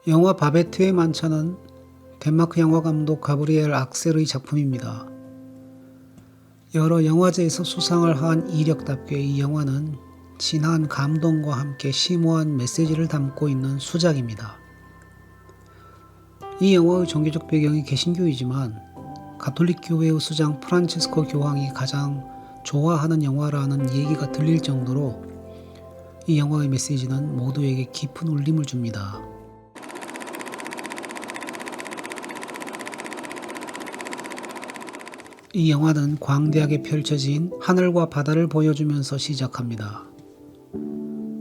영화 바베트의 만찬은 덴마크 영화 감독 가브리엘 악셀의 작품입니다. 여러 영화제에서 수상을 한 이력답게 이 영화는 진한 감동과 함께 심오한 메시지를 담고 있는 수작입니다. 이 영화의 종교적 배경이 개신교이지만 가톨릭 교회의 수장 프란체스코 교황이 가장 좋아하는 영화라는 얘기가 들릴 정도로 이 영화의 메시지는 모두에게 깊은 울림을 줍니다. 이 영화는 광대하게 펼쳐진 하늘과 바다를 보여주면서 시작합니다.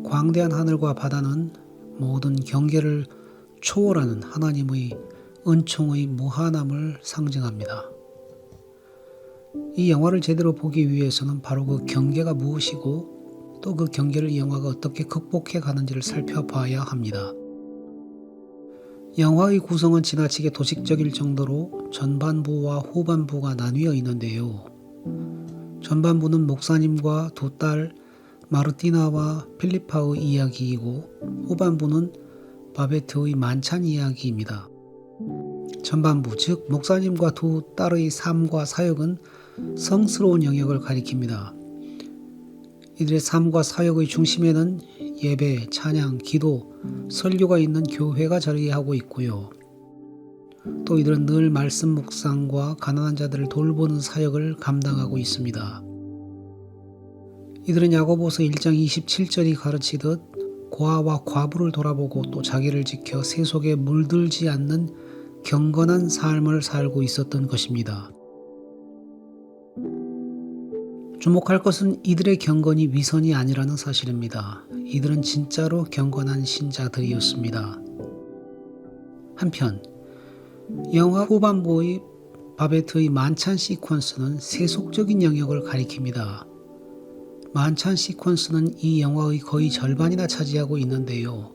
광대한 하늘과 바다는 모든 경계를 초월하는 하나님의 은총의 무한함을 상징합니다. 이 영화를 제대로 보기 위해서는 바로 그 경계가 무엇이고 또 그 경계를 이 영화가 어떻게 극복해 가는지를 살펴봐야 합니다. 영화의 구성은 지나치게 도식적일 정도로 전반부와 후반부가 나뉘어 있는데요. 전반부는 목사님과 두 딸 마르티나와 필리파의 이야기이고 후반부는 바베트의 만찬 이야기입니다. 전반부, 즉 목사님과 두 딸의 삶과 사역은 성스러운 영역을 가리킵니다. 이들의 삶과 사역의 중심에는 예배, 찬양, 기도, 설교가 있는 교회가 자리하고 있고요. 또 이들은 늘 말씀 묵상과 가난한 자들을 돌보는 사역을 감당하고 있습니다. 이들은 야고보서 1장 27절이 가르치듯 고아와 과부를 돌아보고 또 자기를 지켜 세속에 물들지 않는 경건한 삶을 살고 있었던 것입니다. 주목할 것은 이들의 경건이 위선이 아니라는 사실입니다. 이들은 진짜로 경건한 신자들이었습니다. 한편 영화 후반부의 바베트의 만찬 시퀀스는 세속적인 영역을 가리킵니다. 만찬 시퀀스는 이 영화의 거의 절반이나 차지하고 있는데요.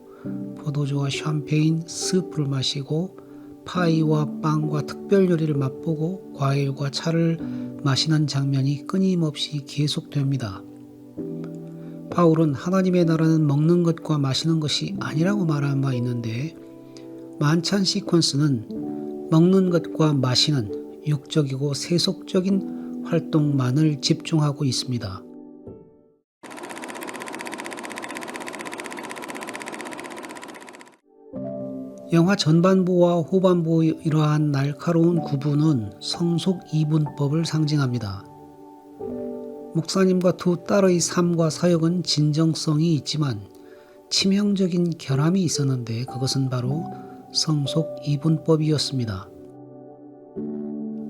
포도주와 샴페인, 스프를 마시고 파이와 빵과 특별 요리를 맛보고 과일과 차를 마시는 장면이 끊임없이 계속됩니다. 바울은 하나님의 나라는 먹는 것과 마시는 것이 아니라고 말한 바 있는데 만찬 시퀀스는 먹는 것과 마시는 육적이고 세속적인 활동만을 집중하고 있습니다. 영화 전반부와 후반부의 이러한 날카로운 구분은 성속 이분법을 상징합니다. 목사님과 두 딸의 삶과 사역은 진정성이 있지만 치명적인 결함이 있었는데 그것은 바로 성속 이분법이었습니다.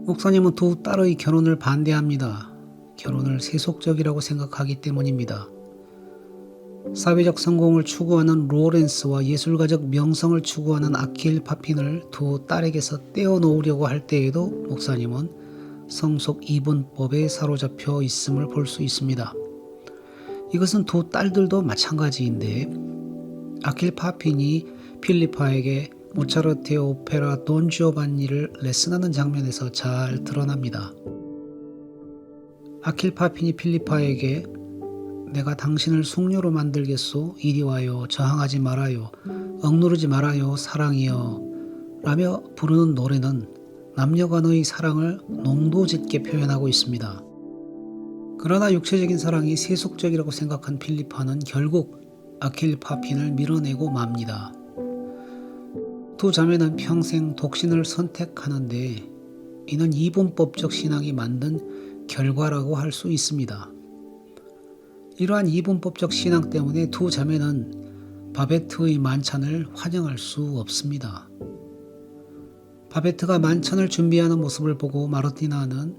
목사님은 두 딸의 결혼을 반대합니다. 결혼을 세속적이라고 생각하기 때문입니다. 사회적 성공을 추구하는 로렌스와 예술가적 명성을 추구하는 아킬 파핀을 두 딸에게서 떼어놓으려고 할 때에도 목사님은 성속 이분법에 사로잡혀 있음을 볼 수 있습니다. 이것은 두 딸들도 마찬가지인데 아킬 파핀이 필리파에게 모차르트의 오페라 돈 지오반니를 레슨하는 장면에서 잘 드러납니다. 아킬 파핀이 필리파에게 내가 당신을 숙녀로 만들겠소. 이리 와요. 저항하지 말아요. 억누르지 말아요. 사랑이여. 라며 부르는 노래는 남녀 간의 사랑을 농도짓게 표현하고 있습니다. 그러나 육체적인 사랑이 세속적이라고 생각한 필리파는 결국 아킬 파핀을 밀어내고 맙니다. 두 자매는 평생 독신을 선택하는데 이는 이분법적 신앙이 만든 결과라고 할 수 있습니다. 이러한 이분법적 신앙 때문에 두 자매는 바베트의 만찬을 환영할 수 없습니다. 바베트가 만찬을 준비하는 모습을 보고 마르티나는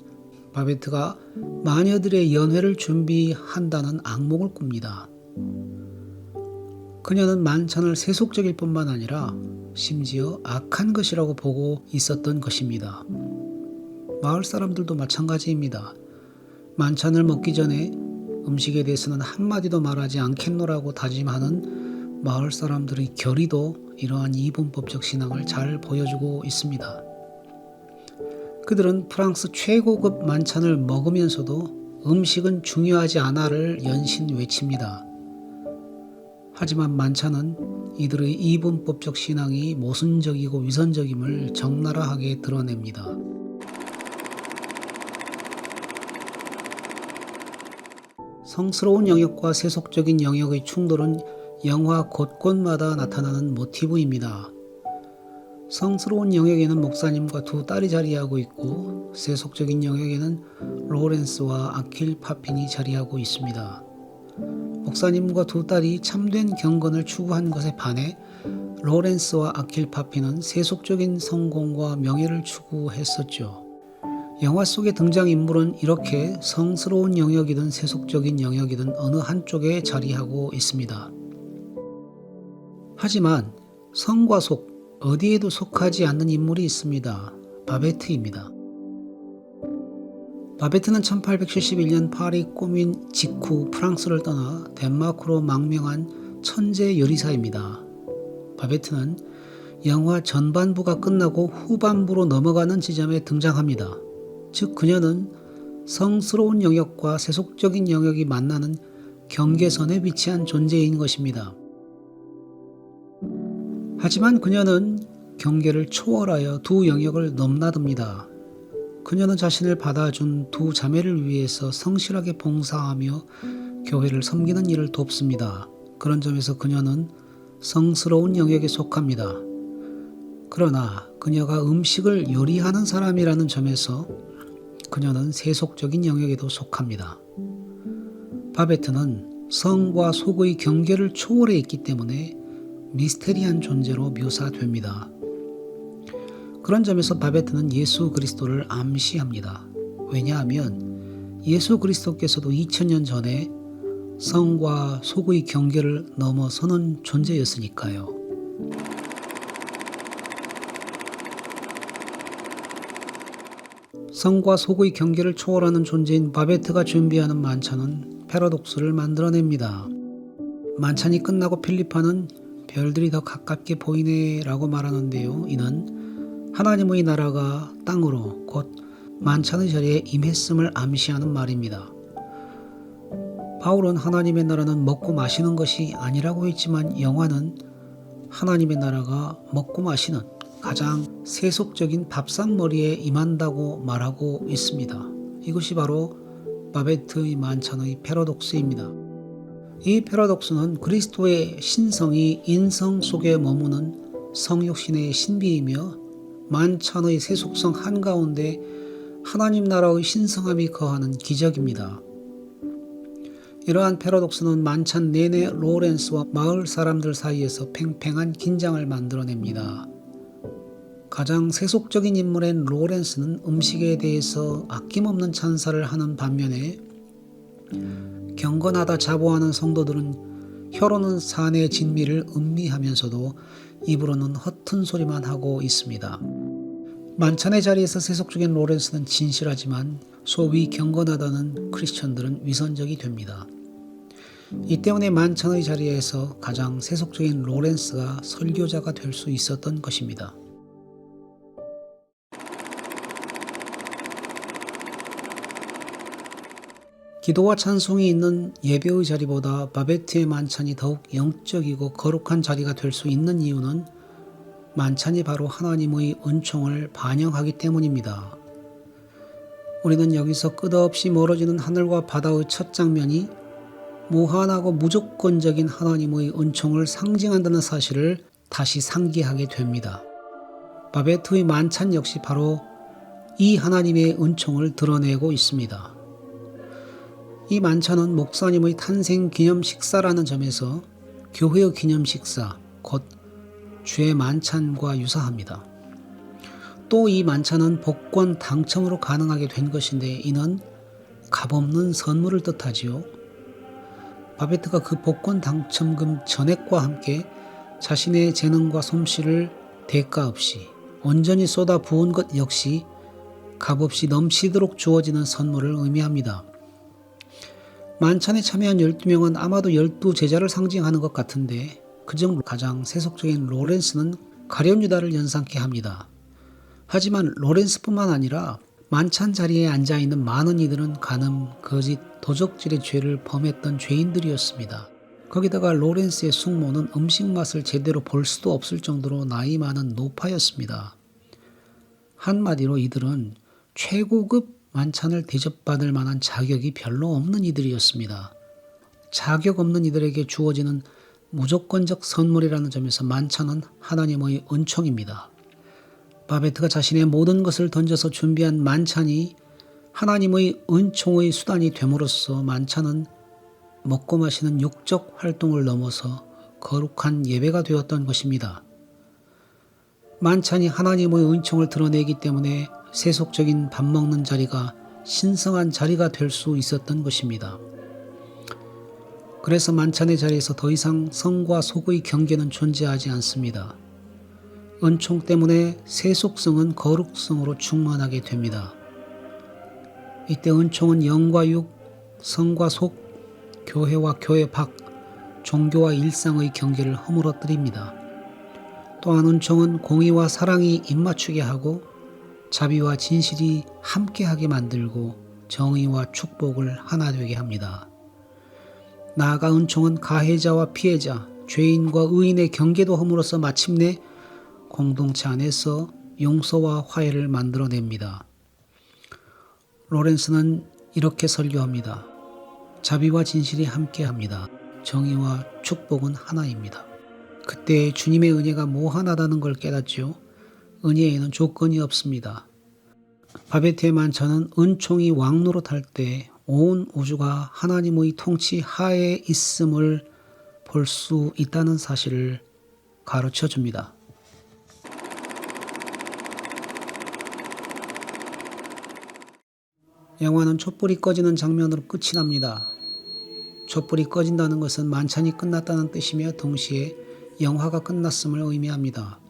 바베트가 마녀들의 연회를 준비한다는 악몽을 꿉니다. 그녀는 만찬을 세속적일 뿐만 아니라 심지어 악한 것이라고 보고 있었던 것입니다. 마을 사람들도 마찬가지입니다. 만찬을 먹기 전에 음식에 대해서는 한마디도 말하지 않겠노라고 다짐하는 마을 사람들의 결의도 이러한 이분법적 신앙을 잘 보여주고 있습니다. 그들은 프랑스 최고급 만찬을 먹으면서도 음식은 중요하지 않아를 연신 외칩니다. 하지만 만찬은 이들의 이분법적 신앙이 모순적이고 위선적임을 적나라하게 드러냅니다. 성스러운 영역과 세속적인 영역의 충돌은 영화 곳곳마다 나타나는 모티브입니다. 성스러운 영역에는 목사님과 두 딸이 자리하고 있고 세속적인 영역에는 로렌스와 아킬 파핀이 자리하고 있습니다. 목사님과 두 딸이 참된 경건을 추구한 것에 반해 로렌스와 아킬 파핀은 세속적인 성공과 명예를 추구했었죠. 영화 속의 등장인물은 이렇게 성스러운 영역이든 세속적인 영역이든 어느 한쪽에 자리하고 있습니다. 하지만 성과 속, 어디에도 속하지 않는 인물이 있습니다. 바베트입니다. 바베트는 1871년 파리 꾸민 직후 프랑스를 떠나 덴마크로 망명한 천재 요리사입니다. 바베트는 영화 전반부가 끝나고 후반부로 넘어가는 지점에 등장합니다. 즉 그녀는 성스러운 영역과 세속적인 영역이 만나는 경계선에 위치한 존재인 것입니다. 하지만 그녀는 경계를 초월하여 두 영역을 넘나듭니다. 그녀는 자신을 받아준 두 자매를 위해서 성실하게 봉사하며 교회를 섬기는 일을 돕습니다. 그런 점에서 그녀는 성스러운 영역에 속합니다. 그러나 그녀가 음식을 요리하는 사람이라는 점에서 그녀는 세속적인 영역에도 속합니다. 바베트는 성과 속의 경계를 초월해 있기 때문에 미스테리한 존재로 묘사됩니다. 그런 점에서 바베트는 예수 그리스도를 암시합니다. 왜냐하면 예수 그리스도께서도 2000년 전에 성과 속의 경계를 넘어서는 존재였으니까요. 성과 속의 경계를 초월하는 존재인 바베트가 준비하는 만찬은 패러독스를 만들어냅니다. 만찬이 끝나고 필리파는 별들이 더 가깝게 보이네 라고 말하는데요. 이는 하나님의 나라가 땅으로 곧 만찬의 자리에 임했음을 암시하는 말입니다. 바울은 하나님의 나라는 먹고 마시는 것이 아니라고 했지만 영화는 하나님의 나라가 먹고 마시는 가장 세속적인 밥상머리에 임한다고 말하고 있습니다. 이것이 바로 바베트의 만찬의 패러독스입니다. 이 패러독스는 그리스도의 신성이 인성 속에 머무는 성육신의 신비이며 만찬의 세속성 한가운데 하나님 나라의 신성함이 거하는 기적입니다. 이러한 패러독스는 만찬 내내 로렌스와 마을 사람들 사이에서 팽팽한 긴장을 만들어냅니다. 가장 세속적인 인물인 로렌스는 음식에 대해서 아낌없는 찬사를 하는 반면에 경건하다 자부하는 성도들은 혀로는 사내 진미를 음미하면서도 입으로는 허튼 소리만 하고 있습니다. 만찬의 자리에서 세속적인 로렌스는 진실하지만 소위 경건하다는 크리스천들은 위선적이 됩니다. 이 때문에 만찬의 자리에서 가장 세속적인 로렌스가 설교자가 될 수 있었던 것입니다. 기도와 찬송이 있는 예배의 자리보다 바베트의 만찬이 더욱 영적이고 거룩한 자리가 될 수 있는 이유는 만찬이 바로 하나님의 은총을 반영하기 때문입니다. 우리는 여기서 끝없이 멀어지는 하늘과 바다의 첫 장면이 무한하고 무조건적인 하나님의 은총을 상징한다는 사실을 다시 상기하게 됩니다. 바베트의 만찬 역시 바로 이 하나님의 은총을 드러내고 있습니다. 이 만찬은 목사님의 탄생 기념 식사라는 점에서 교회의 기념 식사, 곧 주의 만찬과 유사합니다. 또 이 만찬은 복권 당첨으로 가능하게 된 것인데 이는 값없는 선물을 뜻하지요. 바베트가 그 복권 당첨금 전액과 함께 자신의 재능과 솜씨를 대가 없이 온전히 쏟아 부은 것 역시 값없이 넘치도록 주어지는 선물을 의미합니다. 만찬에 참여한 12명은 아마도 12제자를 상징하는 것 같은데 그중 가장 세속적인 로렌스는 가룟 유다를 연상케 합니다. 하지만 로렌스뿐만 아니라 만찬 자리에 앉아있는 많은 이들은 간음, 거짓, 도적질의 죄를 범했던 죄인들이었습니다. 거기다가 로렌스의 숙모는 음식 맛을 제대로 볼 수도 없을 정도로 나이 많은 노파였습니다. 한마디로 이들은 최고급 만찬을 대접받을 만한 자격이 별로 없는 이들이었습니다. 자격 없는 이들에게 주어지는 무조건적 선물이라는 점에서 만찬은 하나님의 은총입니다. 바베트가 자신의 모든 것을 던져서 준비한 만찬이 하나님의 은총의 수단이 됨으로써 만찬은 먹고 마시는 육적 활동을 넘어서 거룩한 예배가 되었던 것입니다. 만찬이 하나님의 은총을 드러내기 때문에 세속적인 밥 먹는 자리가 신성한 자리가 될 수 있었던 것입니다. 그래서 만찬의 자리에서 더 이상 성과 속의 경계는 존재하지 않습니다. 은총 때문에 세속성은 거룩성으로 충만하게 됩니다. 이때 은총은 영과 육, 성과 속, 교회와 교회 밖, 종교와 일상의 경계를 허물어뜨립니다. 또한 은총은 공의와 사랑이 입맞추게 하고 자비와 진실이 함께하게 만들고 정의와 축복을 하나 되게 합니다. 나아가 은총은 가해자와 피해자, 죄인과 의인의 경계도 허물어서 마침내 공동체 안에서 용서와 화해를 만들어냅니다. 로렌스는 이렇게 설교합니다. 자비와 진실이 함께합니다. 정의와 축복은 하나입니다. 그때 주님의 은혜가 무한하다는 걸 깨닫죠. 은혜에는 조건이 없습니다. 바베트의 만찬은 은총이 왕노릇할 때 온 우주가 하나님의 통치 하에 있음을 볼 수 있다는 사실을 가르쳐 줍니다. 영화는 촛불이 꺼지는 장면으로 끝이 납니다. 촛불이 꺼진다는 것은 만찬이 끝났다는 뜻이며 동시에 영화가 끝났음을 의미합니다.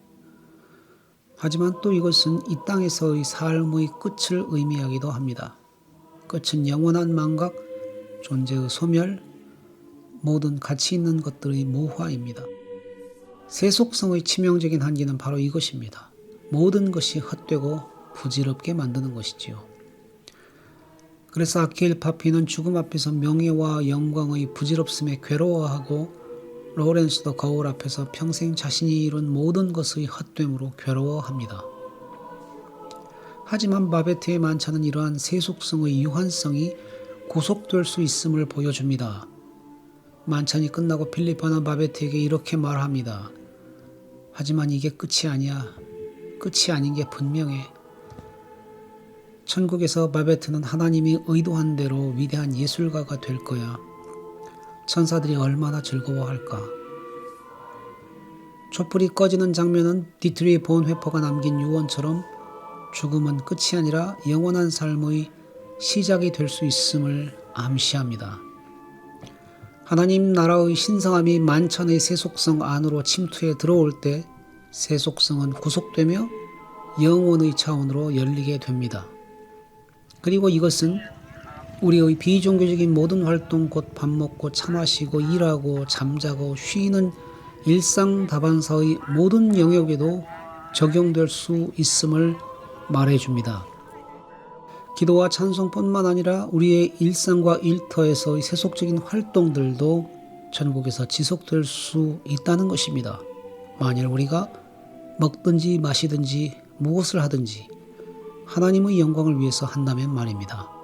하지만 또 이것은 이 땅에서의 삶의 끝을 의미하기도 합니다. 끝은 영원한 망각, 존재의 소멸, 모든 가치 있는 것들의 무화입니다. 세속성의 치명적인 한계는 바로 이것입니다. 모든 것이 헛되고 부질없게 만드는 것이지요. 그래서 아키일 파피는 죽음 앞에서 명예와 영광의 부질없음에 괴로워하고 로렌스도 거울 앞에서 평생 자신이 이룬 모든 것의 헛됨으로 괴로워합니다. 하지만 바베트의 만찬은 이러한 세속성의 유한성이 구속될 수 있음을 보여줍니다. 만찬이 끝나고 필리포는 바베트에게 이렇게 말합니다. 하지만 이게 끝이 아니야. 끝이 아닌 게 분명해. 천국에서 바베트는 하나님이 의도한 대로 위대한 예술가가 될 거야. 천사들이 얼마나 즐거워할까. 촛불이 꺼지는 장면은 디트리 본회퍼가 남긴 유언처럼 죽음은 끝이 아니라 영원한 삶의 시작이 될 수 있음을 암시합니다. 하나님 나라의 신성함이 만찬의 세속성 안으로 침투해 들어올 때 세속성은 구속되며 영원의 차원으로 열리게 됩니다. 그리고 이것은 우리의 비종교적인 모든 활동, 곧 밥 먹고 차 마시고 일하고 잠자고 쉬는 일상 다반사의 모든 영역에도 적용될 수 있음을 말해줍니다. 기도와 찬송뿐만 아니라 우리의 일상과 일터에서의 세속적인 활동들도 천국에서 지속될 수 있다는 것입니다. 만일 우리가 먹든지 마시든지 무엇을 하든지 하나님의 영광을 위해서 한다면 말입니다.